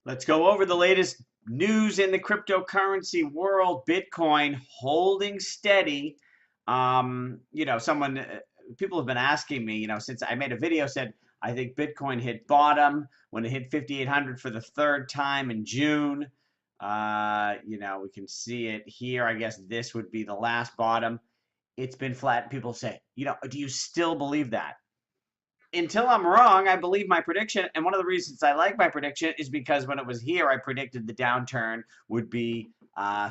Let's go over the latest news in the cryptocurrency world. Bitcoin holding steady. People have been asking me, since I made a video said I think Bitcoin hit bottom when it hit 5,800 for the third time in June. We can see it here. I guess this would be the last bottom. It's been flat. People say, do you still believe that? Until I'm wrong, I believe my prediction. And one of the reasons I like my prediction is because when it was here, I predicted the downturn would be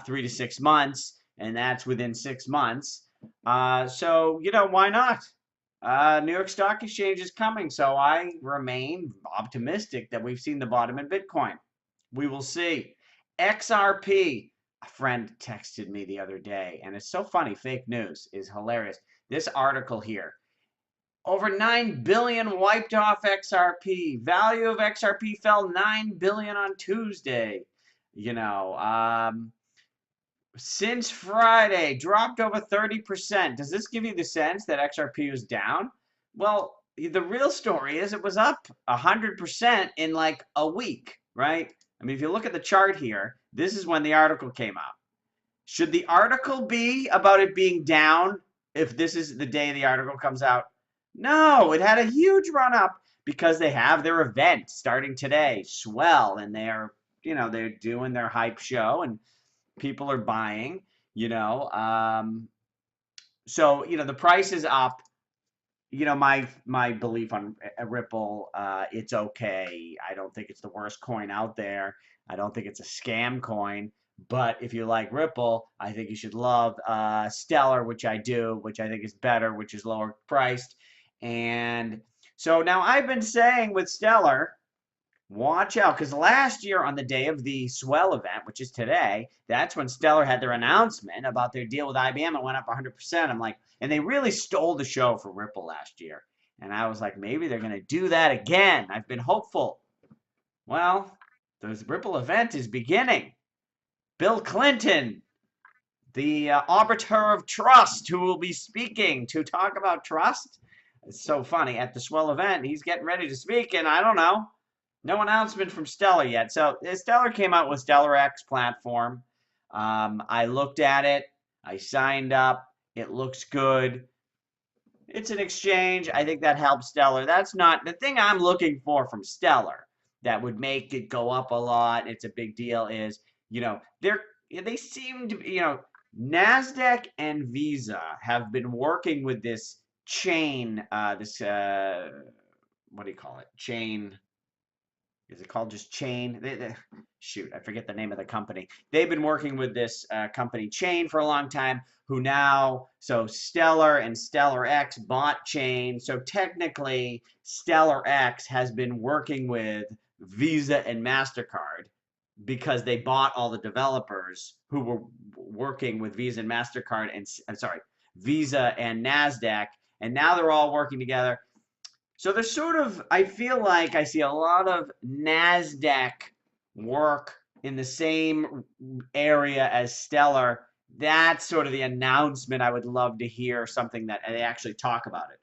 3 to 6 months, and that's within 6 months. So, why not? New York Stock Exchange is coming, so I remain optimistic that we've seen the bottom in Bitcoin. We will see. XRP, a friend texted me the other day, and it's so funny. Fake news is hilarious. This article here. Over 9 billion wiped off XRP. Value of XRP fell 9 billion on Tuesday. Since Friday, dropped over 30%. Does this give you the sense that XRP was down? Well, the real story is it was up 100% in like a week, right? I mean, if you look at the chart here, this is when the article came out. Should the article be about it being down if this is the day the article comes out? No, it had a huge run up because they have their event starting today, Swell, and they're doing their hype show and people are buying, so the price is up. My belief on Ripple, it's okay. I don't think it's the worst coin out there. I don't think it's a scam coin. But if you like Ripple, I think you should love Stellar, which I do, which I think is better, which is lower priced. And so now I've been saying with Stellar, watch out, because last year on the day of the Swell event, which is today, that's when Stellar had their announcement about their deal with IBM and went up 100%. I'm like, and they really stole the show for Ripple last year. And I was like, maybe they're going to do that again. I've been hopeful. Well, the Ripple event is beginning. Bill Clinton, the arbiter of trust, who will be speaking to talk about trust. It's so funny. At the Swell event, he's getting ready to speak, and I don't know. No announcement from Stellar yet. So Stellar came out with Stellar X platform. I looked at it. I signed up. It looks good. It's an exchange. I think that helps Stellar. That's not the thing I'm looking for from Stellar that would make it go up a lot. It's a big deal. Is they seem to NASDAQ and Visa have been working with this chain. What do you call it? Chain. Is it called just Chain? Shoot, I forget the name of the company. They've been working with this company Chain for a long time, so Stellar and Stellar X bought Chain. So technically, Stellar X has been working with Visa and MasterCard because they bought all the developers who were working with Visa and MasterCard Visa and NASDAQ, and now they're all working together. So there's I feel like I see a lot of NASDAQ work in the same area as Stellar. That's sort of the announcement I would love to hear, something that they actually talk about it.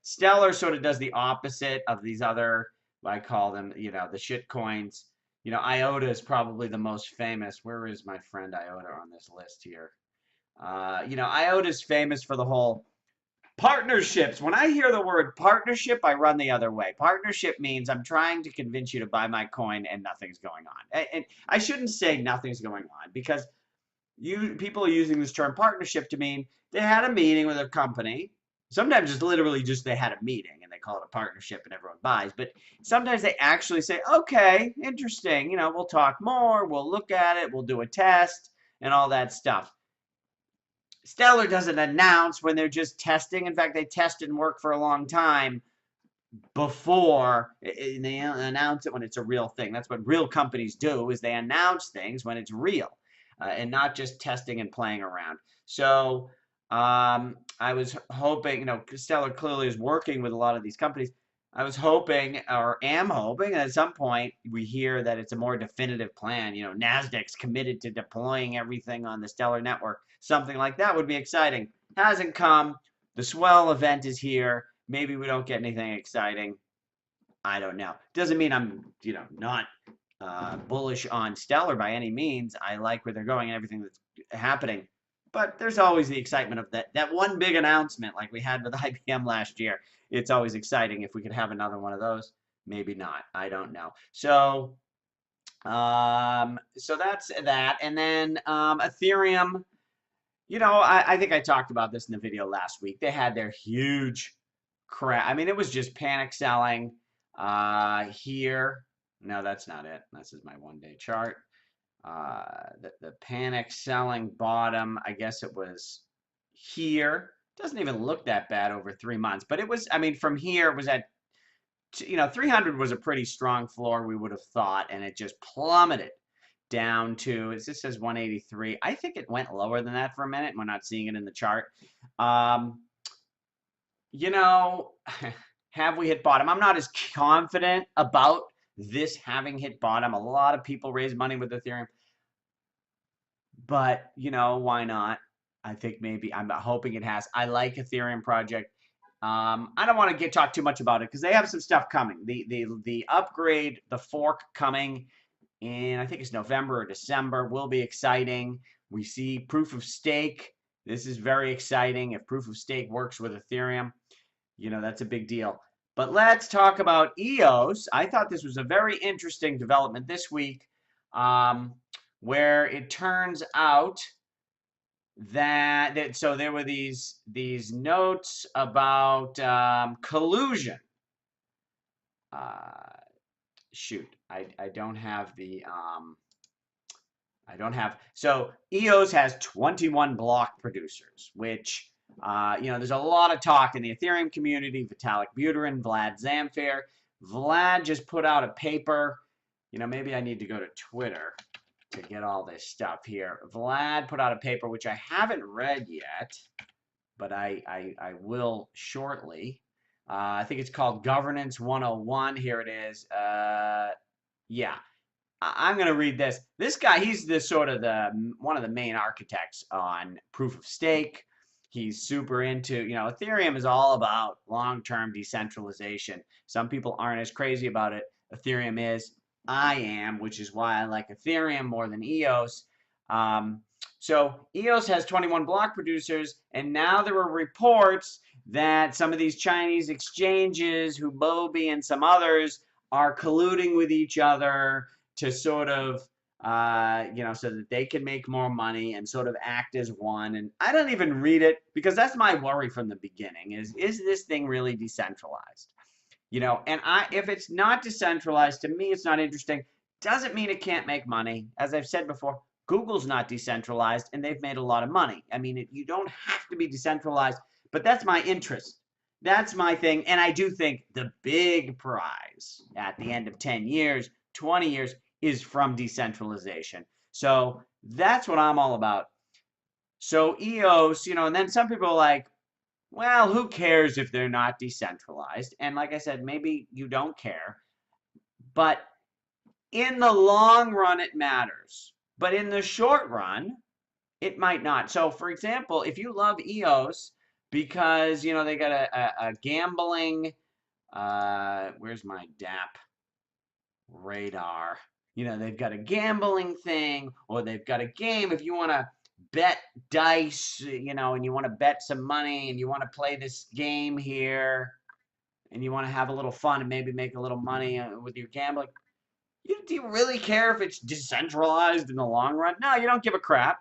Stellar sort of does the opposite of these other, I call them, the shit coins. IOTA is probably the most famous. Where is my friend IOTA on this list here? IOTA is famous for the whole partnerships. When I hear the word partnership, I run the other way. Partnership means I'm trying to convince you to buy my coin and nothing's going on. And I shouldn't say nothing's going on because people are using this term partnership to mean they had a meeting with a company. Sometimes it's literally just they had a meeting and they call it a partnership and everyone buys. But sometimes they actually say, okay, interesting. We'll talk more. We'll look at it. We'll do a test and all that stuff. Stellar doesn't announce when they're just testing. In fact, they tested and worked for a long time before they announce it when it's a real thing. That's what real companies do, is they announce things when it's real and not just testing and playing around. So I was hoping, Stellar clearly is working with a lot of these companies. I was hoping, or am hoping, at some point we hear that it's a more definitive plan. NASDAQ's committed to deploying everything on the Stellar network. Something like that would be exciting. Hasn't come. The Swell event is here. Maybe we don't get anything exciting. I don't know. Doesn't mean I'm, not bullish on Stellar by any means. I like where they're going and everything that's happening. But there's always the excitement of that one big announcement like we had with IBM last year. It's always exciting if we could have another one of those. Maybe not. I don't know. So that's that. And then Ethereum, I think I talked about this in the video last week. They had their huge crash. I mean, it was just panic selling here. No, that's not it. This is my 1-day chart. The panic selling bottom, I guess it was here. Doesn't even look that bad over 3 months, but it was, I mean, from here it was at 300 was a pretty strong floor, we would have thought, and it just plummeted down to, as this says 183. I think it went lower than that for a minute. We're not seeing it in the chart. You know, have we hit bottom? I'm not as confident about this having hit bottom. A lot of people raise money with Ethereum, but why not? I think maybe I'm hoping it has. I like Ethereum project. I don't want to talk too much about it because they have some stuff coming. The upgrade, the fork coming in, I think it's November or December, will be exciting. We see proof of stake. This is very exciting. If proof of stake works with Ethereum, that's a big deal. But let's talk about EOS. I thought this was a very interesting development this week, where it turns out that so there were these notes about collusion. Shoot, I don't have the so EOS has 21 block producers, which there's a lot of talk in the Ethereum community. Vitalik Buterin, Vlad Zamfir. Vlad just put out a paper. Maybe I need to go to Twitter to get all this stuff here. Vlad put out a paper which I haven't read yet, but I will shortly. I think it's called Governance 101. Here it is. Yeah, I'm going to read this. This guy, he's the sort of one of the main architects on proof of stake. He's super into, Ethereum is all about long-term decentralization. Some people aren't as crazy about it. Ethereum is. I am, which is why I like Ethereum more than EOS. So EOS has 21 block producers, and now there are reports that some of these Chinese exchanges, Huobi and some others, are colluding with each other to sort of, so that they can make more money and sort of act as one. And I don't even read it because that's my worry from the beginning is this thing really decentralized? And if it's not decentralized, to me, it's not interesting. Doesn't mean it can't make money. As I've said before, Google's not decentralized, and they've made a lot of money. I mean, you don't have to be decentralized, but that's my interest. That's my thing. And I do think the big prize at the end of 10 years, 20 years, is from decentralization. So that's what I'm all about. So EOS, and then some people are like, well, who cares if they're not decentralized? And like I said, maybe you don't care. But in the long run, it matters. But in the short run, it might not. So, for example, if you love EOS because, they got a gambling, where's my DApp radar? They've got a gambling thing or they've got a game. If you want to bet dice, and you want to bet some money and you want to play this game here and you want to have a little fun and maybe make a little money with your gambling, do you really care if it's decentralized in the long run? No, you don't give a crap.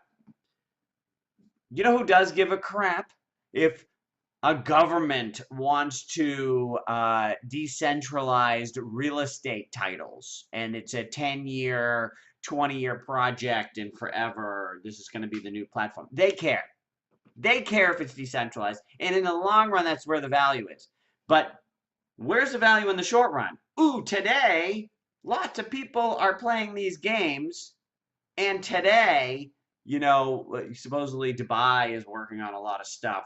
You know who does give a crap? If a government wants to decentralize real estate titles and it's a 10-year, 20-year project and forever, this is going to be the new platform. They care. They care if it's decentralized. And in the long run, that's where the value is. But where's the value in the short run? Ooh, today, lots of people are playing these games. And today, supposedly Dubai is working on a lot of stuff.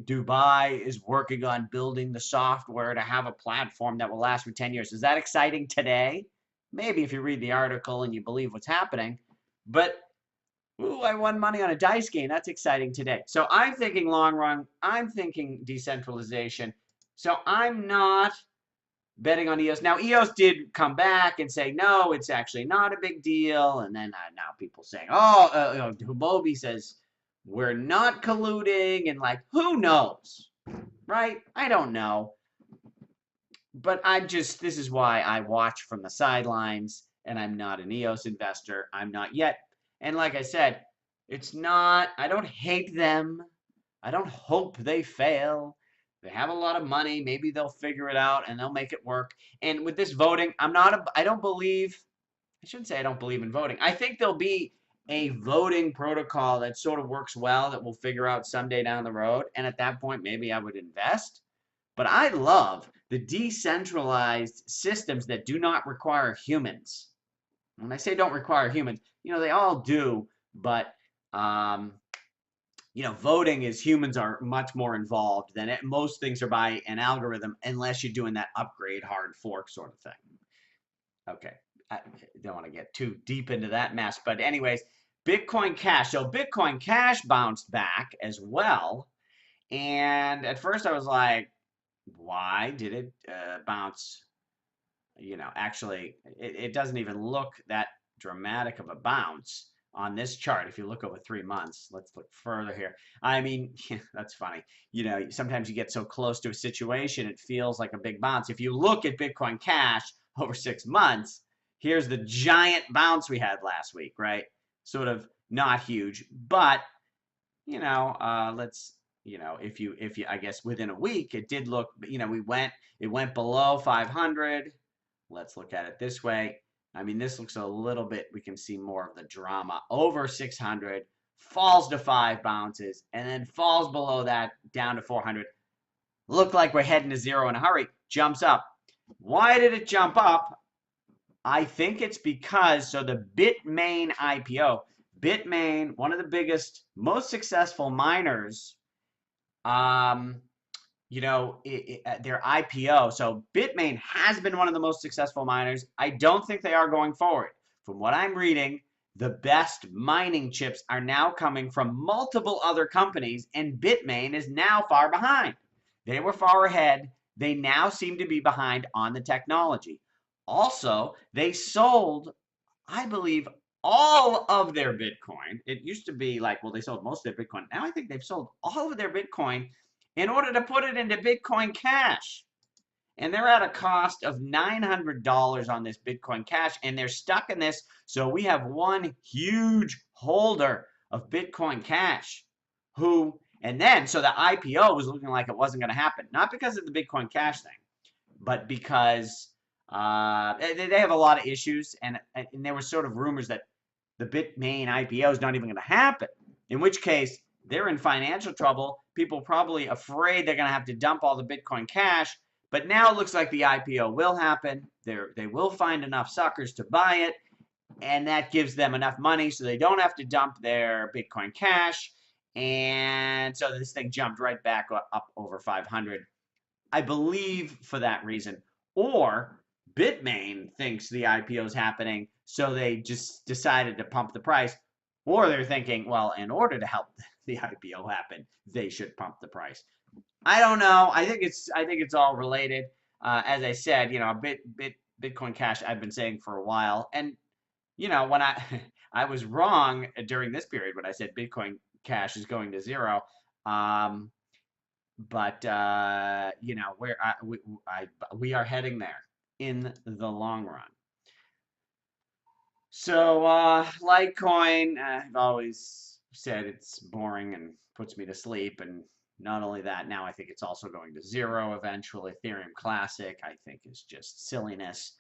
Dubai is working on building the software to have a platform that will last for 10 years. Is that exciting today? Maybe if you read the article and you believe what's happening. But, ooh, I won money on a dice game. That's exciting today. So I'm thinking long run. I'm thinking decentralization. So I'm not betting on EOS. Now, EOS did come back and say, no, it's actually not a big deal. And then now people saying, Hubobi says, we're not colluding. And like, who knows, right? I don't know. But this is why I watch from the sidelines, and I'm not an EOS investor. I'm not yet. And like I said, I don't hate them. I don't hope they fail. They have a lot of money. Maybe they'll figure it out and they'll make it work. And with this voting, I shouldn't say I don't believe in voting. I think there'll be a voting protocol that sort of works well that we'll figure out someday down the road. And at that point, maybe I would invest. But I love the decentralized systems that do not require humans. When I say don't require humans, they all do, but voting is humans are much more involved than it. Most things are by an algorithm, unless you're doing that upgrade hard fork sort of thing. Okay, I don't want to get too deep into that mess, but anyways, Bitcoin Cash. So Bitcoin Cash bounced back as well, and at first I was like, why did it bounce? Actually, it doesn't even look that dramatic of a bounce on this chart. If you look over 3 months, let's look further here. I mean, that's funny. Sometimes you get so close to a situation, it feels like a big bounce. If you look at Bitcoin Cash over 6 months, here's the giant bounce we had last week, right? Sort of not huge, but let's if you I guess within a week it did look, it went below 500. Let's look at it this way. I mean, this looks a little bit, we can see more of the drama. Over 600, falls to 5, bounces, and then falls below that down to 400. Look like we're heading to zero in a hurry. Jumps up. Why did it jump up? I think it's because, so the Bitmain IPO, Bitmain, one of the biggest, most successful miners, their IPO. So Bitmain has been one of the most successful miners. I don't think they are going forward. From what I'm reading, the best mining chips are now coming from multiple other companies, and Bitmain is now far behind. They were far ahead. They now seem to be behind on the technology. Also, they sold, I believe, all of their Bitcoin. It used to be like, well, they sold most of their Bitcoin. Now I think they've sold all of their Bitcoin in order to put it into Bitcoin Cash. And they're at a cost of $900 on this Bitcoin Cash, and they're stuck in this. So we have one huge holder of Bitcoin Cash so the IPO was looking like it wasn't going to happen. Not because of the Bitcoin Cash thing, but because they have a lot of issues, and there were sort of rumors that the Bitmain IPO is not even going to happen, in which case they're in financial trouble. People probably afraid they're going to have to dump all the Bitcoin Cash, but now it looks like the IPO will happen. They will find enough suckers to buy it, and that gives them enough money so they don't have to dump their Bitcoin Cash, and so this thing jumped right back up over 500. I believe for that reason. Or Bitmain thinks the IPO is happening, so they just decided to pump the price. Or they're thinking, well, in order to help the IPO happen, they should pump the price. I don't know. I think it's all related. As I said, Bitcoin Cash I've been saying for a while, and when I was wrong during this period when I said Bitcoin Cash is going to zero. But we are heading there in the long run. So Litecoin, I've always said it's boring and puts me to sleep, and not only that, now I think it's also going to zero eventually. Ethereum Classic, I think, is just silliness.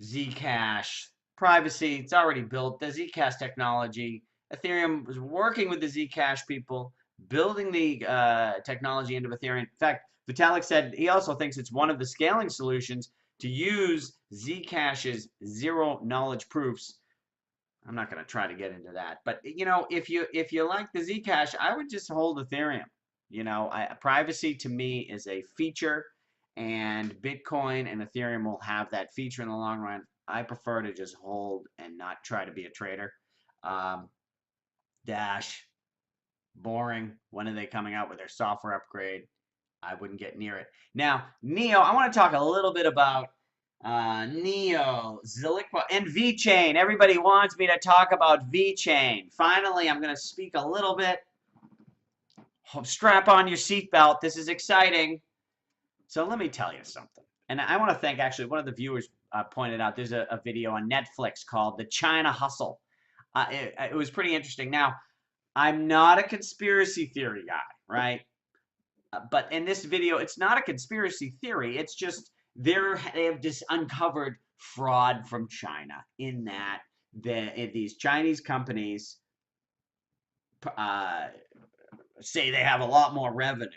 Zcash, privacy, it's already built. The Zcash technology, Ethereum was working with the Zcash people, building the technology into Ethereum. In fact, Vitalik said he also thinks it's one of the scaling solutions to use Zcash's zero knowledge proofs. I'm not going to try to get into that, but if you like the Zcash, I would just hold Ethereum. Privacy to me is a feature, and Bitcoin and Ethereum will have that feature in the long run. I prefer to just hold and not try to be a trader. Dash, boring. When are they coming out with their software upgrade? I wouldn't get near it. Now, Neo, I want to talk a little bit about Neo, Ziliqua, and Vechain. Everybody wants me to talk about Vechain. Finally, I'm going to speak a little bit. Strap on your seatbelt. This is exciting. So let me tell you something. And I want to thank, actually, one of the viewers pointed out there's a video on Netflix called The China Hustle. It was pretty interesting. Now, I'm not a conspiracy theory guy, right? But in this video, it's not a conspiracy theory. It's just they have just uncovered fraud from China in that these Chinese companies say they have a lot more revenue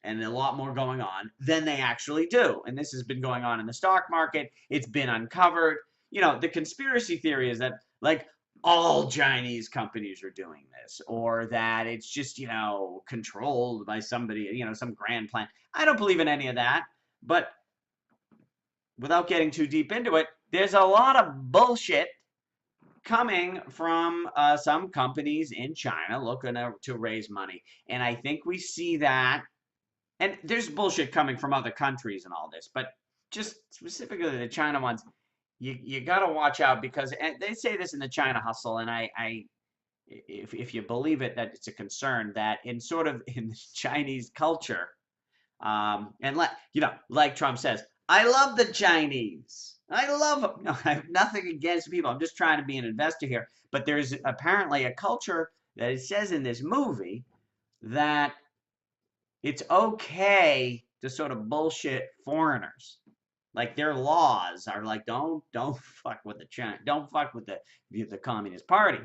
and a lot more going on than they actually do. And this has been going on in the stock market. It's been uncovered. You know, the conspiracy theory is that, like, all Chinese companies are doing this, or that it's just, you know, controlled by somebody, you know, some grand plan. I don't believe in any of that. But without getting too deep into it, there's a lot of bullshit coming from some companies in China looking to raise money. And I think we see that. And there's bullshit coming from other countries and all this, but just specifically the China ones, you got to watch out, because they say this in the China Hustle, and if you believe it, that it's a concern that in sort of in Chinese culture, and like Trump says, I love the Chinese. I love them. No, I have nothing against people. I'm just trying to be an investor here. But there's apparently a culture that it says in this movie that it's okay to sort of bullshit foreigners. Like, their laws are like, don't fuck with the China, don't fuck with the Communist Party.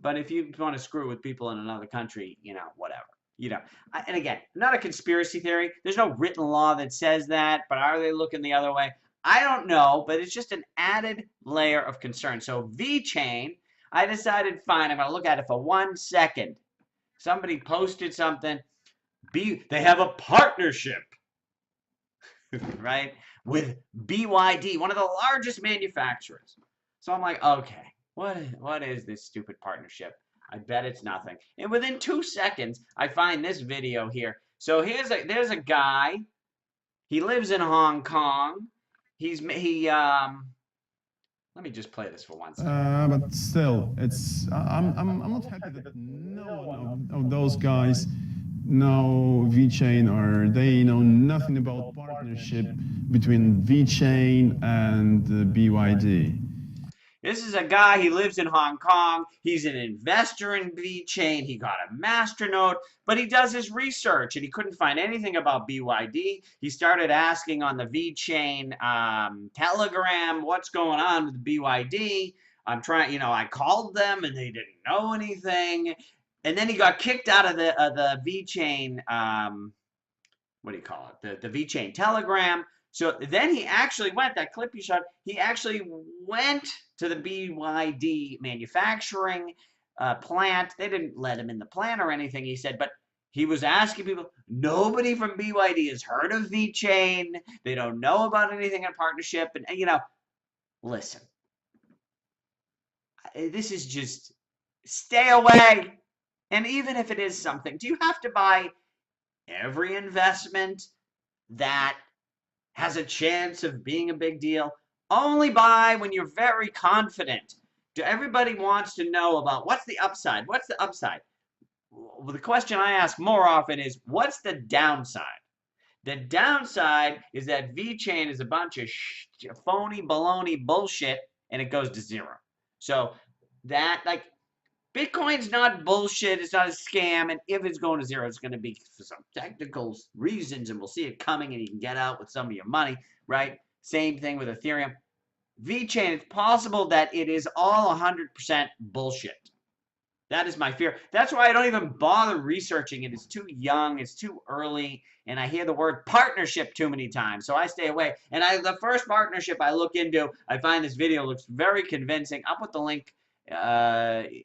But if you want to screw with people in another country, you know, whatever. You know, and again, not a conspiracy theory. There's no written law that says that, but are they looking the other way? I don't know, but it's just an added layer of concern. So Vechain, I decided, fine, I'm going to look at it for 1 second. Somebody posted something. They have a partnership, right, with BYD, one of the largest manufacturers. So I'm like, okay, what is this stupid partnership? I bet it's nothing. And within 2 seconds, I find this video here. So there's a guy. He lives in Hong Kong. Let me just play this for 1 second. But still, I'm not happy that no one of those guys know VeChain, or they know nothing about partnership between VeChain and BYD. This is a guy, he lives in Hong Kong. He's an investor in Vechain. He got a masternode, but he does his research and he couldn't find anything about BYD. He started asking on the Vechain Telegram, what's going on with BYD? I called them and they didn't know anything. And then he got kicked out of the Vechain, what do you call it? The Vechain Telegram. So then he actually went, that clip you shot, he actually went to the BYD manufacturing plant. They didn't let him in the plant or anything, he said, but he was asking people. Nobody from BYD has heard of Vechain. They don't know about anything in partnership. And listen, this is just, stay away. And even if it is something, do you have to buy every investment that has a chance of being a big deal? Only buy when you're very confident. Everybody wants to know about what's the upside. What's the upside? Well, the question I ask more often is, what's the downside? The downside is that Vechain is a bunch of phony baloney bullshit, and it goes to zero. So that, like, Bitcoin's not bullshit. It's not a scam. And if it's going to zero, it's going to be for some technical reasons, and we'll see it coming, and you can get out with some of your money, right? Same thing with Ethereum. Vechain, it's possible that it is all 100% bullshit. That is my fear. That's why I don't even bother researching it. It's too young. It's too early. And I hear the word partnership too many times. So I stay away. And the first partnership I look into, I find this video looks very convincing. I'll put the link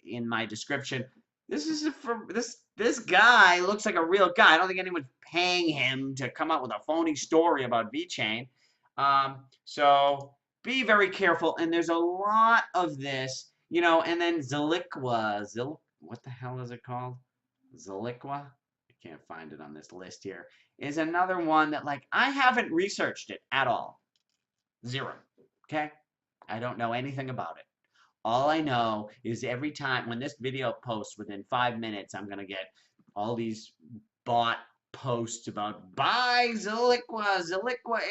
in my description. This guy looks like a real guy. I don't think anyone's paying him to come up with a phony story about Vechain. So be very careful. And there's a lot of this, and then Ziliqua, what the hell is it called? Ziliqua? I can't find it on this list here. is another one that, like, I haven't researched it at all. Zero. Okay? I don't know anything about it. All I know is every time when this video posts within 5 minutes, I'm going to get all these bot posts about buy Zaliqua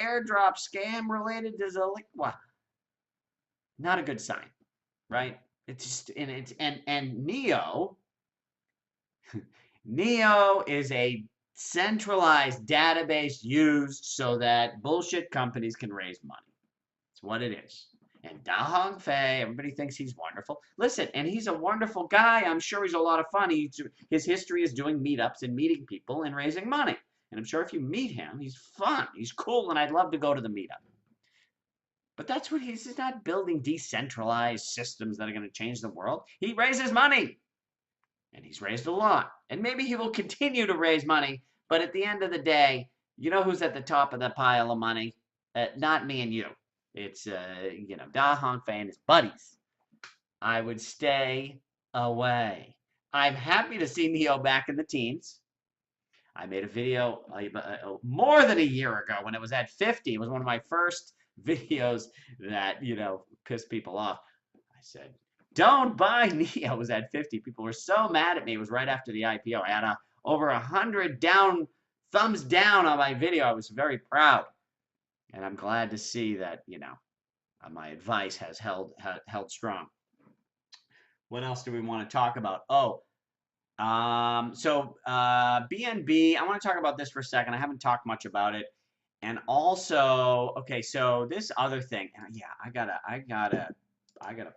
airdrop scam related to Zaliqua. Not a good sign, right? It's just, and Neo is a centralized database used so that bullshit companies can raise money. That's what it is. And Da Hongfei, everybody thinks he's wonderful. Listen, and he's a wonderful guy. I'm sure he's a lot of fun. His history is doing meetups and meeting people and raising money. And I'm sure if you meet him, he's fun. He's cool, and I'd love to go to the meetup. But that's what he's not building decentralized systems that are going to change the world. He raises money. And he's raised a lot. And maybe he will continue to raise money. But at the end of the day, you know who's at the top of the pile of money? Not me and you. It's, Da Hongfei and his buddies. I would stay away. I'm happy to see Neo back in the teens. I made a video more than a year ago when it was at 50. It was one of my first videos that, pissed people off. I said, don't buy Neo. It was at 50. People were so mad at me. It was right after the IPO. I had over 100 thumbs down on my video. I was very proud. And I'm glad to see that, my advice has held strong. What else do we want to talk about? BNB, I want to talk about this for a second. I haven't talked much about it. And also, okay, so this other thing, yeah, I gotta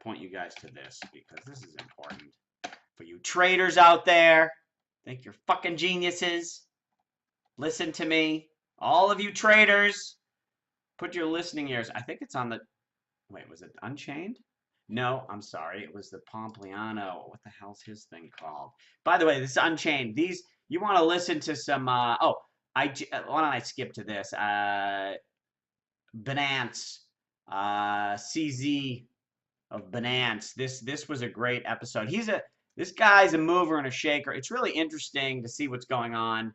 point you guys to this because this is important for you traders out there. Think you're fucking geniuses. Listen to me, all of you traders. Put your listening ears. I think it's on the. Wait, was it Unchained? No, I'm sorry. It was the Pompliano. What the hell's his thing called? By the way, this is Unchained. These you want to listen to some. Why don't I skip to this? Binance, CZ of Binance. This was a great episode. This guy's a mover and a shaker. It's really interesting to see what's going on.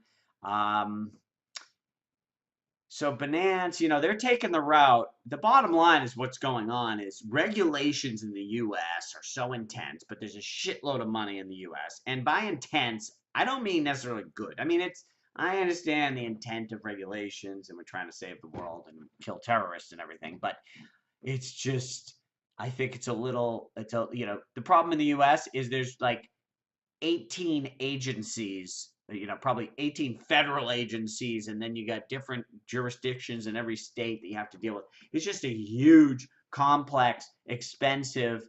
So Binance, they're taking the route. The bottom line is what's going on is regulations in the U.S. are so intense, but there's a shitload of money in the U.S. And by intense, I don't mean necessarily good. I mean, I understand the intent of regulations and we're trying to save the world and kill terrorists and everything, but it's just, I think the problem in the U.S. is there's like 18 agencies, probably 18 federal agencies, and then you got different jurisdictions in every state that you have to deal with. It's just a huge, complex, expensive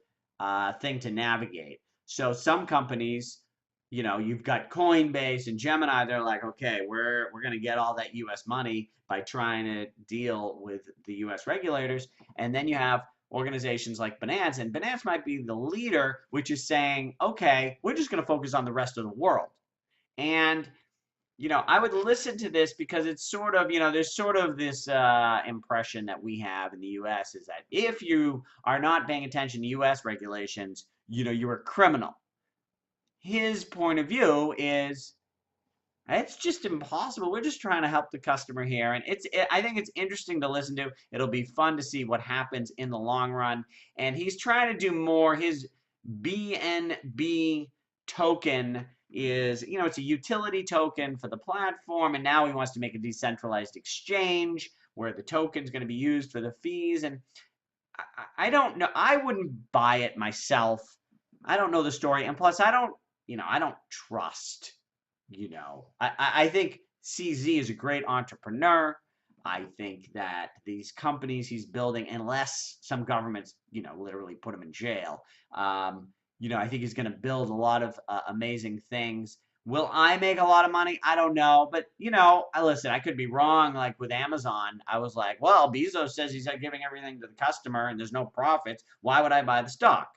thing to navigate. So some companies, you've got Coinbase and Gemini, they're like, okay, we're going to get all that U.S. money by trying to deal with the U.S. regulators. And then you have organizations like Binance, and Binance might be the leader, which is saying, okay, we're just going to focus on the rest of the world. And, I would listen to this because it's sort of, there's sort of this impression that we have in the U.S. is that if you are not paying attention to U.S. regulations, you're a criminal. His point of view is it's just impossible. We're just trying to help the customer here. And I think it's interesting to listen to. It'll be fun to see what happens in the long run. And he's trying to do more. His BNB token is, it's a utility token for the platform. And now he wants to make a decentralized exchange where the token's going to be used for the fees. And I don't know. I wouldn't buy it myself. I don't know the story. And plus, I don't trust. I think CZ is a great entrepreneur. I think that these companies he's building, unless some governments, literally put him in jail, I think he's going to build a lot of amazing things. Will I make a lot of money? I don't know. But, I could be wrong. Like with Amazon, I was like, well, Bezos says he's giving everything to the customer and there's no profits. Why would I buy the stock?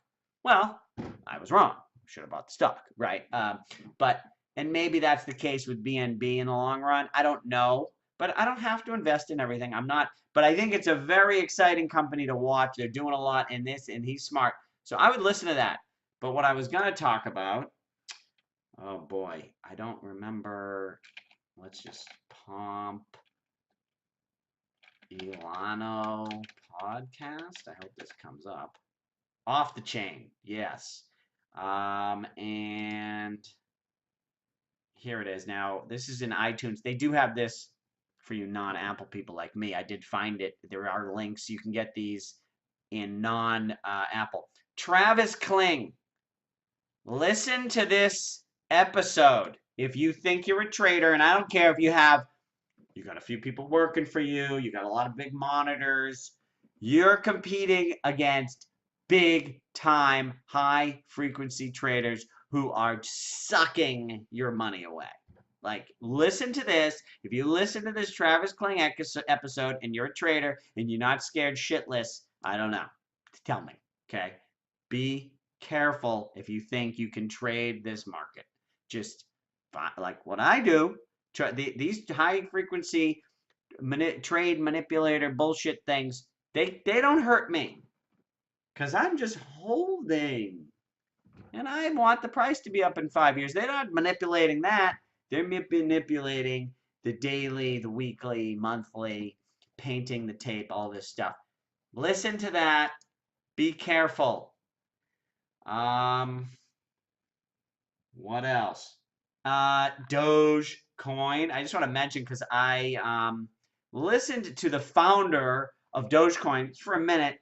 Well, I was wrong. Should have bought the stock, right? And maybe that's the case with BNB in the long run. I don't know, but I don't have to invest in everything. I'm not, but I think it's a very exciting company to watch. They're doing a lot in this, and he's smart. So I would listen to that. But what I was going to talk about, oh boy, I don't remember. let's just pump Elano podcast. I hope this comes up. Off the chain, yes. And here it is. Now, this is in iTunes. They do have this for you non-Apple people like me. I did find it. There are links. You can get these in non-Apple. Travis Kling, listen to this episode. If you think you're a trader, and I don't care if you got a few people working for you, you got a lot of big monitors, you're competing against big time, high frequency traders who are sucking your money away. Like, listen to this. If you listen to this Travis Kling episode and you're a trader and you're not scared shitless, I don't know. Tell me, okay? Be careful if you think you can trade this market. Just like what I do, these high frequency trade manipulator bullshit things, they don't hurt me because I'm just holding. And I want the price to be up in 5 years. They're not manipulating that. They're manipulating the daily, the weekly, monthly, painting the tape, all this stuff. Listen to that. Be careful. What else? Dogecoin. I just want to mention because I listened to the founder of Dogecoin for a minute.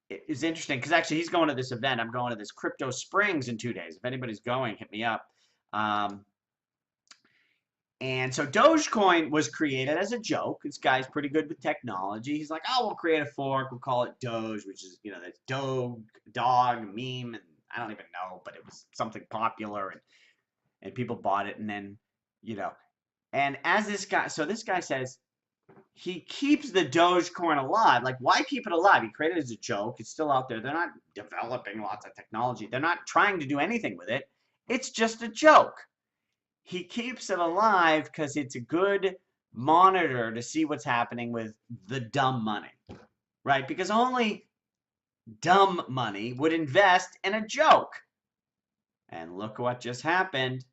It's interesting because actually he's going to this event. I'm going to this Crypto Springs in 2 days. If anybody's going, hit me up. And so Dogecoin was created as a joke. This guy's pretty good with technology. He's like, oh, we'll create a fork. We'll call it Doge, which is, that dog meme. And I don't even know, but it was something popular. And people bought it. And then, and as this guy says, he keeps the Dogecoin alive. Like, why keep it alive? He created it as a joke. It's still out there. They're not developing lots of technology. They're not trying to do anything with it. It's just a joke. He keeps it alive because it's a good monitor to see what's happening with the dumb money, right? Because only dumb money would invest in a joke. And look what just happened.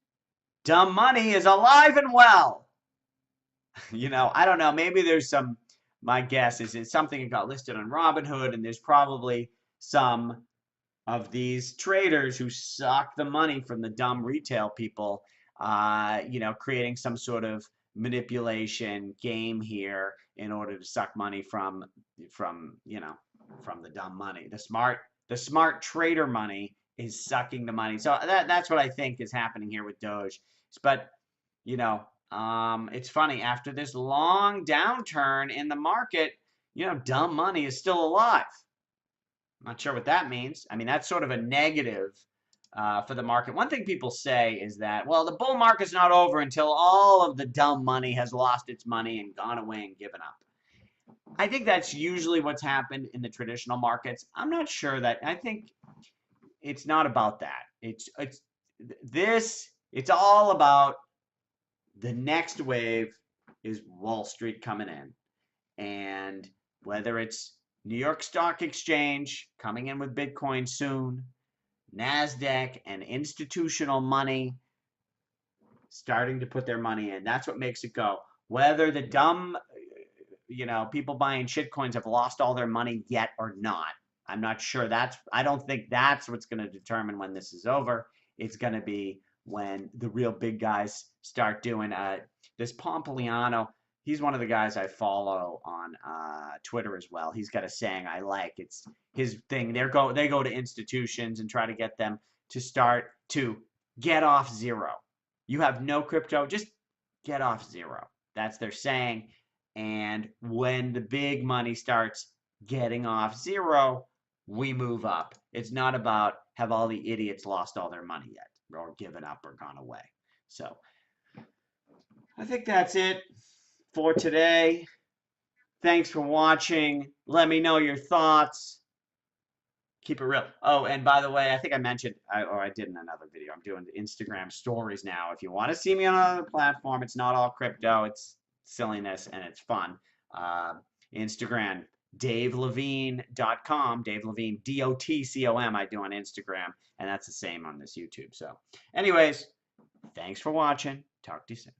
Dumb money is alive and well. I don't know. Maybe there's my guess is it's something that got listed on Robinhood, and there's probably some of these traders who suck the money from the dumb retail people, creating some sort of manipulation game here in order to suck money from the dumb money. The smart trader money is sucking the money. So that's what I think is happening here with Doge. But, it's funny, after this long downturn in the market, dumb money is still alive. I'm not sure what that means. I mean, that's sort of a negative for the market. One thing people say is that, well, the bull market's not over until all of the dumb money has lost its money and gone away and given up. I think that's usually what's happened in the traditional markets. I'm not sure that. I think it's not about that. It's all about the next wave is Wall Street coming in. And whether it's New York Stock Exchange coming in with Bitcoin soon, NASDAQ and institutional money starting to put their money in. That's what makes it go. Whether the dumb, people buying shitcoins have lost all their money yet or not, I'm not sure. I don't think that's what's going to determine when this is over. It's going to be when the real big guys start doing this. Pompliano, he's one of the guys I follow on Twitter as well. He's got a saying I like. It's his thing. They go to institutions and try to get them to start to get off zero. You have no crypto, just get off zero. That's their saying. And when the big money starts getting off zero, we move up. It's not about have all the idiots lost all their money yet or given up or gone away. So I think that's it for today. Thanks for watching. Let me know your thoughts. Keep it real. Oh, and by the way, I think I mentioned, I did in another video, I'm doing the Instagram stories now. If you want to see me on another platform, it's not all crypto. It's silliness and it's fun. Instagram, DaveLevine.com, Dave Levine, DOTCOM, I do on Instagram, and that's the same on this YouTube. So anyways, thanks for watching. Talk to you soon.